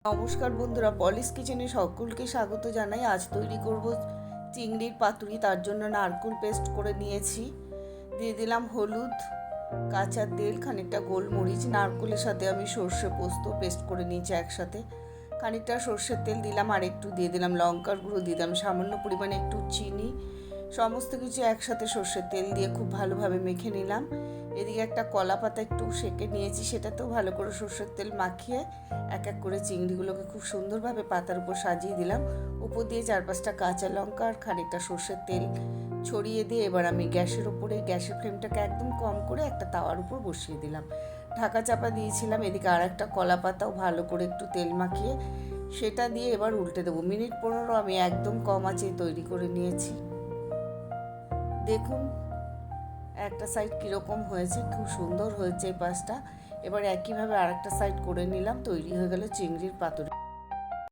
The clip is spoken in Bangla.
নমস্কার বন্ধুরা, পলিশ কিচেনে সকলকে স্বাগত জানাই। আজ তৈরি করব চিংড়ির পাতুরি। তার জন্য নারকেল পেস্ট করে নিয়েছি, দিয়ে দিলাম হলুদ, কাঁচা তেল, খানিকটা গোলমরিচ, নারকেলের সাথে আমি সর্ষে পোস্ত পেস্ট করে নিয়েছি একসাথে, খানিকটা সর্ষের তেল দিলাম, আর একটু দিয়ে দিলাম লঙ্কার গুঁড়ো, দিয়ে দিলাম সামান্য পরিমাণে একটু চিনি। সমস্ত কিছু একসাথে সর্ষের তেল দিয়ে খুব ভালোভাবে মেখে নিলাম। এদিকে একটা কলা পাতা একটু সেঁকে নিয়েছি, সেটাতেও ভালো করে সর্ষের তেল মাখিয়ে এক এক করে চিংড়িগুলোকে খুব সুন্দরভাবে পাতার উপর সাজিয়ে দিলাম। উপর দিয়ে 4-5টা কাঁচা লঙ্কা আর খানিকটা সর্ষের তেল ছড়িয়ে দিয়ে এবার আমি গ্যাসের ফ্লেমটাকে একদম কম করে একটা তাওয়ার উপর বসিয়ে দিলাম, ঢাকা চাপা দিয়েছিলাম। এদিকে আর একটা কলা পাতাও ভালো করে একটু তেল মাখিয়ে সেটা দিয়ে এবার উল্টে দেবো। মিনিট 15 আমি একদম কম আঁচে তৈরি করে নিয়েছি। দেখুন একটা সাইড কীরকম হয়েছে, খুব সুন্দর হয়েছে এই পাশটা। এবার একইভাবে আরেকটা সাইড করে নিলাম, তৈরি হয়ে গেল চিংড়ির পাতুরি।